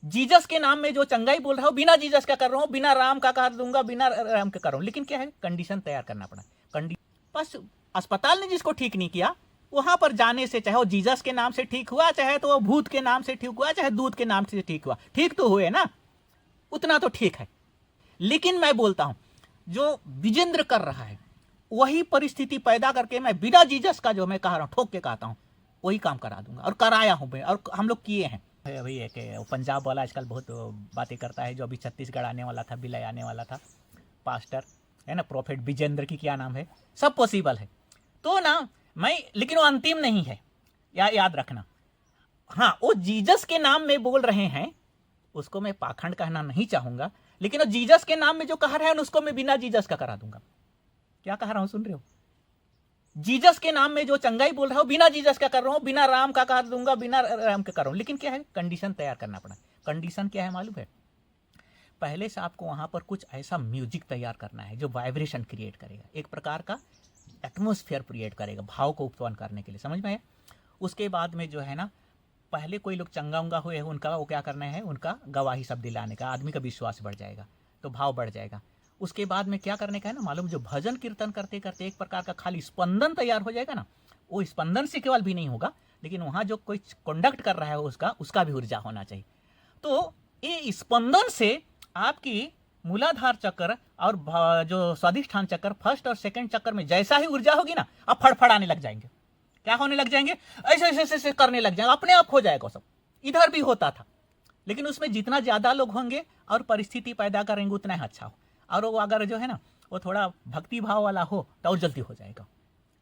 Jesus के नाम में जो चंगाई बोल रहा हूं, बिना जीसस का कर रहा हूं, बिना राम का कर दूंगा, बिना राम का कर रहा हूं, लेकिन क्या है, कंडीशन तैयार करना पड़ा। बस अस्पताल ने जिसको ठीक नहीं किया, वहां पर जाने से, चाहे वो जीसस के नाम से ठीक हुआ, चाहे तो वो भूत के नाम से ठीक हुआ, चाहे दूध के नाम से ठीक हुआ, ठीक तो हुए ना, उतना तो ठीक है। लेकिन मैं बोलता हूं, जो विजेंद्र कर रहा है वही परिस्थिति पैदा करके मैं बिना जीसस का, जो मैं कह रहा हूं, ठोक के कहता हूं, वही काम करा दूंगा, और कराया हूं मैं, और हम लोग किए हैं। अभी एक पंजाब वाला आजकल बहुत बातें करता है, जो अभी छत्तीसगढ़ आने वाला था, बिलय आने वाला था, पास्टर है ना, प्रोफेट विजेंद्र की क्या नाम है, सब पॉसिबल है। तो ना मैं, लेकिन वो अंतिम नहीं है, याद रखना। हाँ, वो जीसस के नाम में बोल रहे हैं, उसको मैं पाखंड कहना नहीं चाहूंगा, लेकिन वो जीसस के नाम में जो कह रहे हैं उसको मैं बिना जीसस का करा दूंगा। क्या कह रहा हूं, सुन रहे हो? जीसस के नाम में जो चंगाई बोल रहा हूं, बिना जीसस का कर रहा हूं, बिना राम का कर दूंगा, बिना राम का कर रहा हूं, लेकिन क्या है, कंडीशन तैयार करना पड़ा। कंडीशन क्या है मालूम है? पहले से आपको वहां पर कुछ ऐसा म्यूजिक तैयार करना है जो वाइब्रेशन क्रिएट करेगा, एक प्रकार का एटमोस्फेयर क्रिएट करेगा, भाव को उत्पन्न करने के लिए, समझ में आया? उसके बाद में जो है ना, पहले कोई लोग चंगा उंगा हुए, उनका वो क्या करना है, उनका गवाही सब दिलाने का, आदमी का विश्वास बढ़ जाएगा, तो भाव बढ़ जाएगा। उसके बाद में क्या करने का है ना मालूम, जो भजन कीर्तन करते करते एक प्रकार का खाली स्पंदन तैयार हो जाएगा ना, वो स्पंदन से केवल भी नहीं होगा, लेकिन वहां जो कोई कंडक्ट कर रहा है उसका भी ऊर्जा होना चाहिए। तो ये स्पंदन से आपकी मूलाधार चक्र और जो स्वाधिष्ठान चक्र, फर्स्ट और सेकंड चक्र में जैसा ही ऊर्जा होगी ना, अब फड़फड़ाने लग जाएंगे। क्या होने लग जाएंगे? ऐसे ऐसे ऐसे करने लग जाएंगे, अपने आप हो जाएगा सब। इधर भी होता था, लेकिन उसमें जितना ज्यादा लोग होंगे और परिस्थिति पैदा करेंगे उतना ही अच्छा हो, और वो अगर जो है ना वो थोड़ा भक्ति भाव वाला हो तो जल्दी हो जाएगा।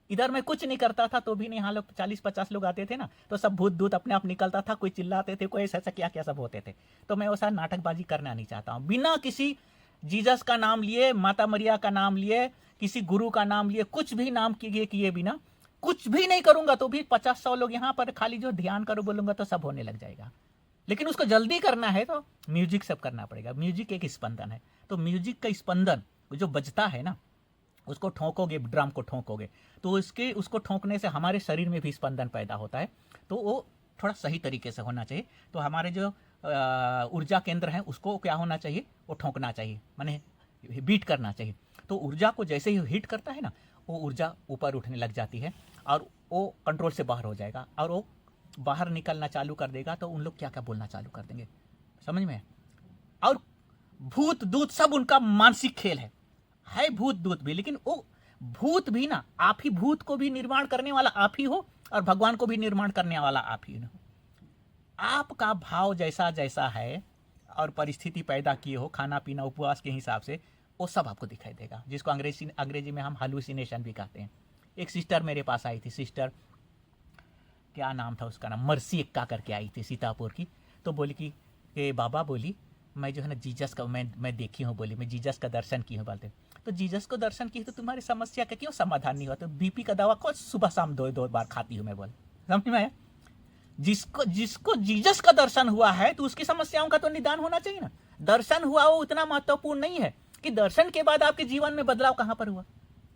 इधर मैं कुछ नहीं करता था तो भी नहीं, यहाँ लोग 40-50 लोग आते थे ना, तो सब भूत दूत अपने आप निकलता था, कोई चिल्लाते थे, कोई ऐसा क्या क्या सब होते थे। तो मैं वैसा नाटकबाजी करना नहीं चाहता हूँ। बिना किसी जीसस का नाम लिए, माता मरिया का नाम लिए, किसी गुरु का नाम लिए, कुछ भी नाम किए बिना कुछ भी नहीं करूंगा, तो भी 50-100 लोग यहाँ पर खाली जो ध्यान करो बोलूंगा तो सब होने लग जाएगा। लेकिन उसको जल्दी करना है तो म्यूजिक सब करना पड़ेगा। म्यूजिक एक स्पंदन है, तो म्यूजिक का स्पंदन जो बजता है ना, उसको ठोकोगे, ड्रम को ठोकोगे, तो उसको ठोकने से हमारे शरीर में भी स्पंदन पैदा होता है, तो वो थोड़ा सही तरीके से होना चाहिए। तो हमारे जो ऊर्जा केंद्र हैं उसको क्या होना चाहिए, वो ठोकना चाहिए, माने बीट करना चाहिए। तो ऊर्जा को जैसे ही हिट करता है ना, वो ऊर्जा ऊपर उठने लग जाती है और वो कंट्रोल से बाहर हो जाएगा, और वो बाहर निकलना चालू कर देगा, तो उन लोग क्या क्या बोलना चालू कर देंगे, समझ में? और भूत दूत सब उनका मानसिक खेल है भूत दूत भी, लेकिन वो भूत भी ना, आप ही भूत को भी निर्माण करने वाला आप ही हो, और भगवान को भी निर्माण करने वाला आप ही हो। आपका भाव जैसा जैसा है और परिस्थिति पैदा किए हो, खाना पीना उपवास के हिसाब से, वो सब आपको दिखाई देगा, जिसको अंग्रेजी में हम हालुसिनेशन भी कहते हैं। एक सिस्टर मेरे पास आई थी, सिस्टर क्या नाम था उसका, नाम मर्सी एक्का करके आई थी, सीतापुर की। तो बोली कि बाबा, बोली मैं जो है ना जीसस का मैं देखी हूँ, बोली मैं जीसस का दर्शन की हूँ। बोलते तो जीसस को दर्शन की तो तुम्हारी समस्या का क्यों समाधान नहीं हुआ? तो बीपी का दवा को सुबह शाम 2 बार खाती हूँ मैं, बोल, समझ में आया? जिसको जीसस का दर्शन हुआ है तो उसकी समस्याओं का तो निदान होना चाहिए ना। दर्शन हुआ वो उतना महत्वपूर्ण नहीं है कि दर्शन के बाद आपके जीवन में बदलाव कहां पर हुआ।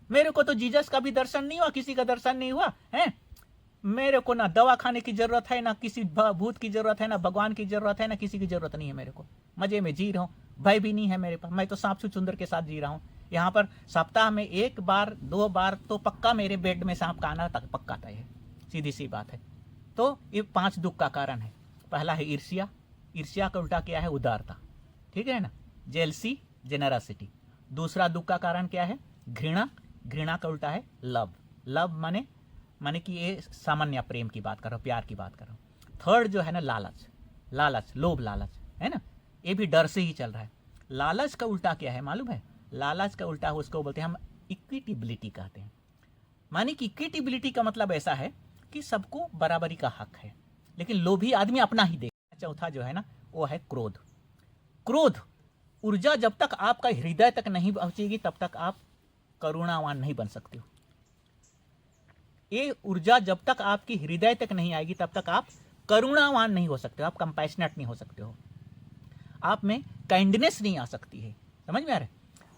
मेरे को तो जीसस का भी दर्शन नहीं हुआ, किसी का दर्शन नहीं हुआ है। मेरे को ना दवा खाने की जरूरत है, ना किसी भूत की जरूरत है, ना भगवान की जरूरत है, ना किसी की जरूरत नहीं है। मेरे को मजे में जी रहा हूँ, भय भी नहीं है मेरे पास। मैं तो सांप सुंदर के साथ जी रहा हूँ। यहाँ पर सप्ताह में 1 बार 2 बार तो पक्का मेरे बेड में सांप का आना तक पक्का तय है, सीधी सी बात है। तो ये 5 दुख का कारण है। पहला है ईर्ष्या, ईर्ष्या का उल्टा क्या है? उदारता, ठीक है ना, जेलसी, जेनरसिटी। दूसरा दुख का कारण क्या है? घृणा, घृणा का उल्टा है लव, लव माने कि ये सामान्य प्रेम की बात कर रहा हूँ, प्यार की बात कर रहा हूँ। थर्ड जो है ना लालच, लालच, लोभ लालच, है ना, ये भी डर से ही चल रहा है। लालच का उल्टा क्या है मालूम है? लालच का उल्टा उसको बोलते हैं हम इक्विटेबिलिटी कहते हैं। माने कि इक्विटेबिलिटी का मतलब ऐसा है कि सबको बराबरी का हक है, लेकिन लोभी आदमी अपना ही देगा। चौथा जो है ना वो है क्रोध। क्रोध ऊर्जा जब तक आपका हृदय तक नहीं पहुंचेगी तब तक आप करुणावान नहीं बन सकते हो। ये ऊर्जा जब तक आपकी हृदय तक नहीं आएगी तब तक आप करुणावान नहीं हो सकते हो, आप कंपैशनेट नहीं हो सकते हो, आप में काइंडनेस नहीं आ सकती है, समझ में आ रहा है?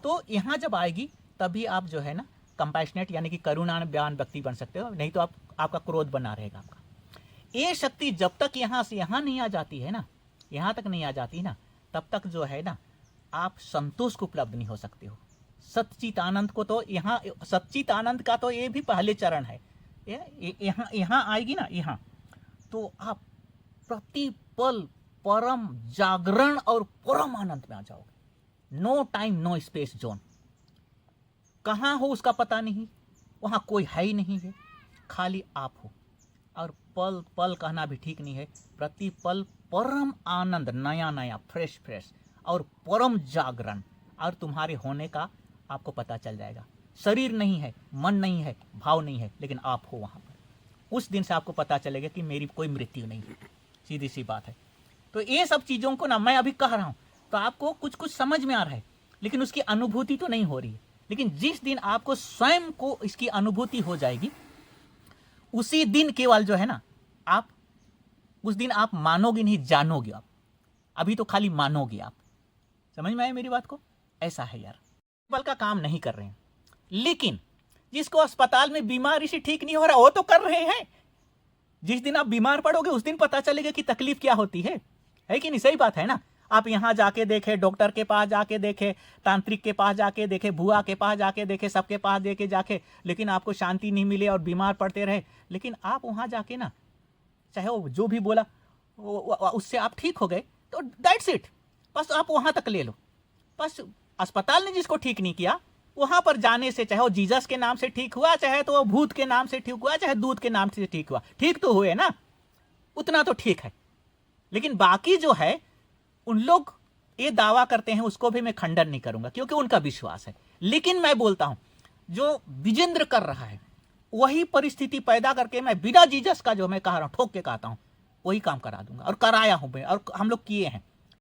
तो यहां जब आएगी तभी आप जो है ना कंपैशनेट यानी कि करुणावान व्यक्ति बन सकते हो, नहीं तो आपका क्रोध बना रहेगा आपका। ये शक्ति जब तक यहां से यहां नहीं आ जाती है ना, यहाँ तक नहीं आ जाती ना, तब तक जो है ना आप संतोष को उपलब्ध नहीं हो सकते हो। सच्चित आनंद को तो यहाँ, सच्चित आनंद का तो ये भी पहले चरण है। यहाँ आएगी ना, यहाँ तो आप प्रति पल परम जागरण और परम आनंद में आ जाओगे। No time no space zone, कहाँ हो उसका पता नहीं, वहाँ कोई है ही नहीं है, खाली आप हो। और पल पल कहना भी ठीक नहीं है, प्रति पल परम आनंद, नया नया फ्रेश फ्रेश और परम जागरण, और तुम्हारे होने का आपको पता चल जाएगा। शरीर नहीं है, मन नहीं है, भाव नहीं है, लेकिन आप हो वहाँ पर। उस दिन से आपको पता चलेगा कि मेरी कोई मृत्यु नहीं है, सीधी सी बात है। तो ये सब चीज़ों को ना मैं अभी कह रहा हूँ तो आपको कुछ कुछ समझ में आ रहा है, लेकिन उसकी अनुभूति तो नहीं हो रही है। लेकिन जिस दिन आपको स्वयं को इसकी अनुभूति हो जाएगी, उसी दिन केवल जो है ना आप, उस दिन आप मानोगे नहीं, जानोगे आप। अभी तो खाली मानोगे आप। समझ में आया मेरी बात को? ऐसा है यार, बल का काम नहीं कर रहे हैं, लेकिन जिसको अस्पताल में बीमारी से ठीक नहीं हो रहा वो तो कर रहे हैं। जिस दिन आप बीमार पड़ोगे उस दिन पता चलेगा कि तकलीफ क्या होती है कि नहीं? सही बात है ना। आप यहाँ जाके देखे, डॉक्टर के पास जाके देखे, तांत्रिक के पास जाके देखे, बुआ के पास जाके देखे, सबके पास देखे जाके, लेकिन आपको शांति नहीं मिले और बीमार पड़ते रहे। लेकिन आप वहाँ जाके ना, चाहे वो जो भी बोला उससे आप ठीक हो गए तो दैट्स इट, बस आप वहाँ तक ले लो। बस अस्पताल ने जिसको ठीक नहीं किया, वहाँ पर जाने से, चाहे वो जीसस के नाम से ठीक हुआ, चाहे तो वो भूत के नाम से ठीक हुआ, चाहे दूध के नाम से ठीक हुआ, ठीक तो हुए ना, उतना तो ठीक है। लेकिन बाकी जो है उन लोग ये दावा करते हैं, उसको भी मैं खंडन नहीं करूंगा क्योंकि उनका विश्वास है। लेकिन मैं बोलता हूं जो विजेंद्र कर रहा है वही परिस्थिति पैदा करके मैं बिना जीसस का, जो मैं कह रहा हूं, ठोक के कहता हूं, वही काम करा दूंगा और कराया हूं मैं, और हम लोग किए हैं।